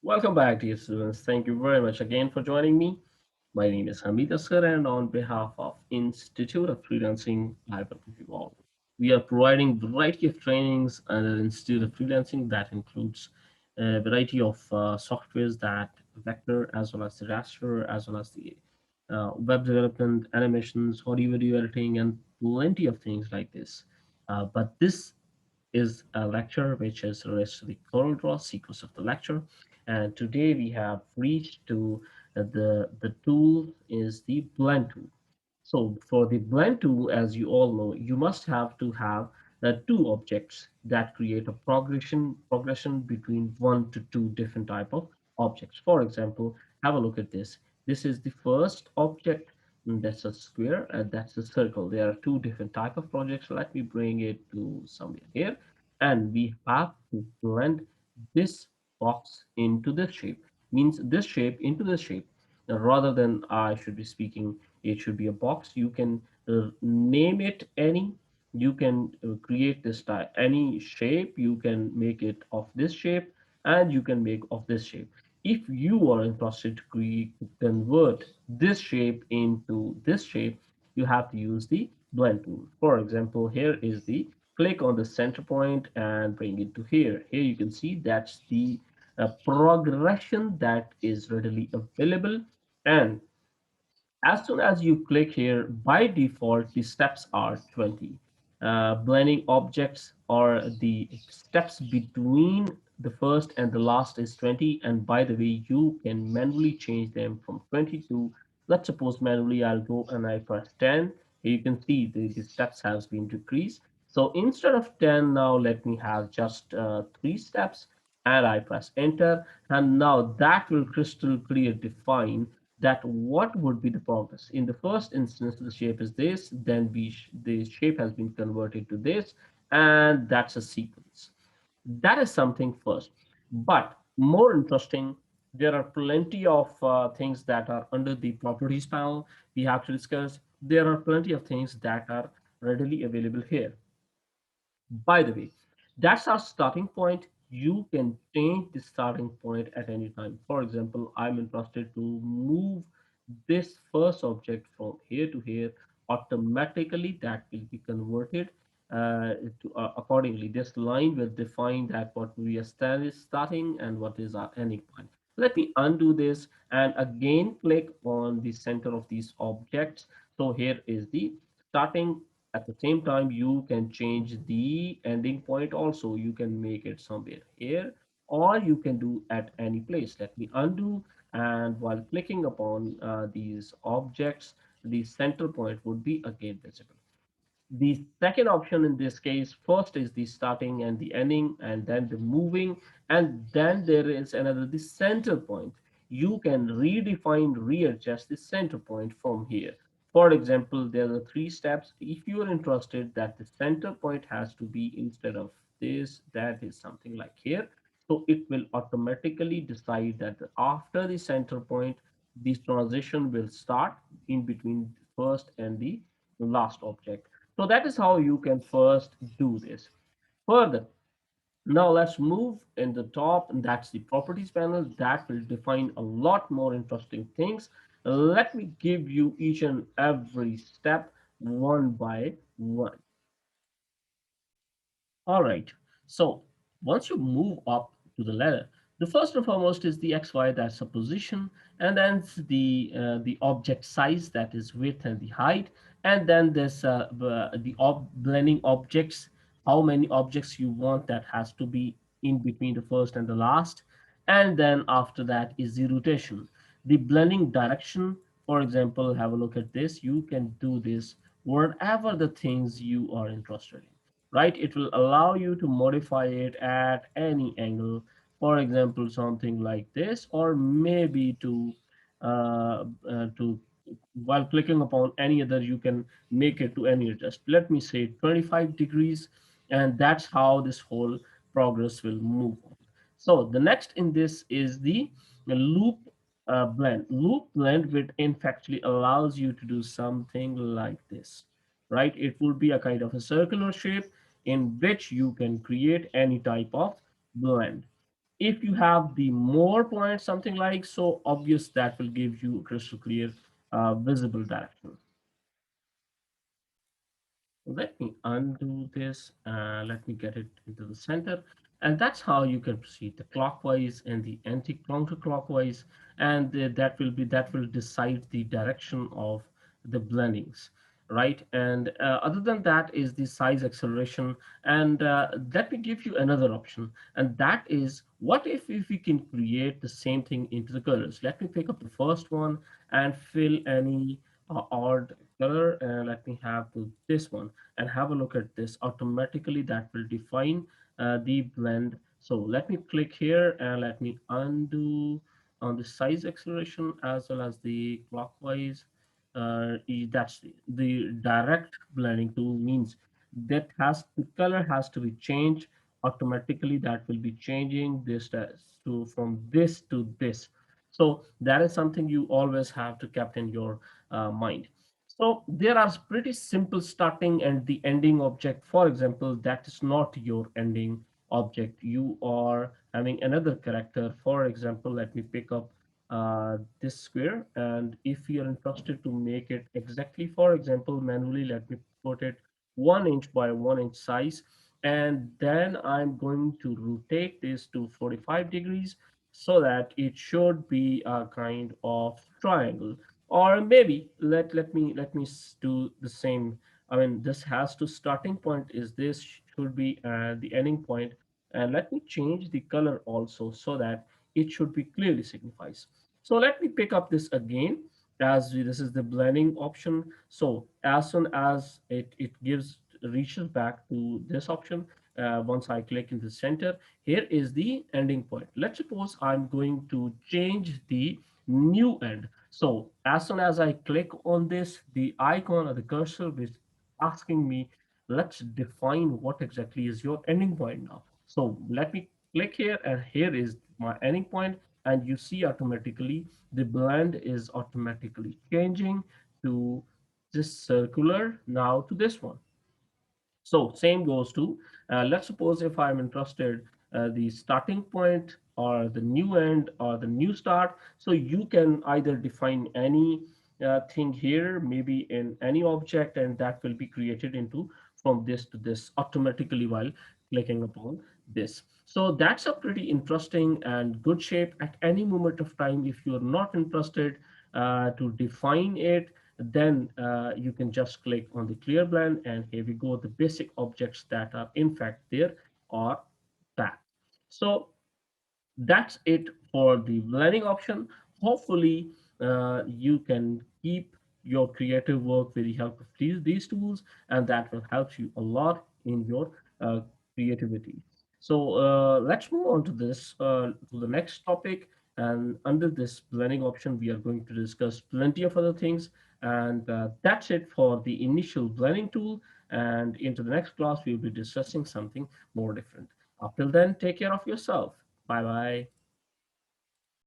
Welcome back, dear students. Thank you very much again for joining me. My name is Hameed Asghar, and on behalf of Institute of Freelancing, I welcome you all. We are providing variety of trainings under Institute of Freelancing that includes a variety of softwares that vector as well as the raster, as well as the web development, animations, audio video editing, and plenty of things like this. But this is a lecture which is related to the CorelDRAW sequence of the lecture. And today we have reached to the tool is the blend tool. So for the blend tool, as you all know, you must have to have two objects that create a progression between one to two different type of objects. For example, have a look at this. This is the first object. That's a square and that's a circle. There are two different type of projects. Let me bring it to somewhere here, and we have to blend this box into this shape. Means this shape into this shape. Now, rather than I should be speaking, it should be a box. You can name it any. You can create this type any shape. You can make it of this shape, and you can make of this shape. If you are interested to convert this shape into this shape, you have to use the blend tool. For example, here is the click on the center point and bring it to here. Here you can see that's the progression that is readily available. And as soon as you click here, by default, the steps are 20. Blending objects or the steps between the first and the last is 20. And by the way, you can manually change them from 20 to, let's suppose manually I'll go and I press 10. You can see the steps has been decreased. So instead of 10, now let me have just three steps and I press enter. And now that will crystal clear define that what would be the progress. In the first instance, the shape is this, then the shape has been converted to this, and that's a sequence. That is something first. But more interesting, there are plenty of things that are under the properties panel we have to discuss. There are plenty of things that are readily available here. By the way, that's our starting point. You can change the starting point at any time. For example, I'm interested to move this first object from here to here. Automatically, that will be converted accordingly. This line will define that what we are starting and what is our ending point. Let me undo this and again click on the center of these objects. So here is the starting. At the same time, you can change the ending point also. You can make it somewhere here, or you can do at any place. Let me undo, and while clicking upon these objects, the center point would be again visible. The second option in this case, first is the starting and the ending, and then the moving, and then there is another, the center point. You can redefine, readjust the center point from here. For example, there are three steps. If you are interested that the center point has to be instead of this, that is something like here. So it will automatically decide that after the center point, this transition will start in between the first and the last object. So that is how you can first do this. Further, now let's move in the top, and that's the properties panel that will define a lot more interesting things. Let me give you each and every step one by one. All right. So once you move up to the ladder, the first and foremost is the XY, that's a position, and then the object size, that is width and the height, and then there's blending objects, how many objects you want that has to be in between the first and the last, and then after that is the rotation, the blending direction. For example, have a look at this. You can do this whatever the things you are interested in, right? It will allow you to modify it at any angle. For example, something like this, or maybe to while clicking upon any other, you can make it to any adjust. Let me say 25 degrees, and that's how this whole progress will move on. So the next in this is the loop blend. Loop blend, which in factly allows you to do something like this, right? It will be a kind of a circular shape in which you can create any type of blend. If you have the more points, something like so obvious, that will give you crystal clear visible direction. Let me undo this. Let me get it into the center. And that's how you can proceed the clockwise and the anti-counterclockwise. And that will decide the direction of the blendings, right? And other than that is the size acceleration. And let me give you another option. And that is, what if we can create the same thing into the colors? Let me pick up the first one and fill any odd color. And let me have this one and have a look at this. Automatically that will define the blend. So let me click here and let me undo on the size acceleration as well as the clockwise. That's the direct blending tool, means that has the color has to be changed automatically. That will be changing this to from this to this. So that is something you always have to keep in your mind. So there are pretty simple starting and the ending object. For example, that is not your ending object. You are having another character. For example, let me pick up this square. And if you are interested to make it exactly, for example, manually, let me put it 1 inch by 1 inch size. And then I'm going to rotate this to 45 degrees so that it should be a kind of triangle. Or maybe let me do the same. I mean, this has to starting point is this, should be the ending point. And let me change the color also so that it should be clearly signifies. So let me pick up this again, as this is the blending option. So as soon as it gives reaches back to this option, once I click in the center, here is the ending point. Let's suppose I'm going to change the new end. So as soon as I click on this, the icon or the cursor is asking me, let's define what exactly is your ending point now. So let me click here, and here is my ending point. And you see automatically the blend is automatically changing to this circular now to this one. So same goes to, let's suppose if I'm interested the starting point or the new end or the new start. So you can either define any thing here, maybe in any object, and that will be created into from this to this automatically while clicking upon this. So that's a pretty interesting and good shape. At any moment of time, if you're not interested to define it, then you can just click on the clear blend, and here we go, the basic objects that are in fact there are that. So that's it for the blending option. Hopefully you can keep your creative work with the help of these tools, and that will help you a lot in your creativity. So let's move on to this to the next topic. And under this blending option, we are going to discuss plenty of other things. And that's it for the initial blending tool. And into the next class, we'll be discussing something more different. Up till then, take care of yourself. Bye bye.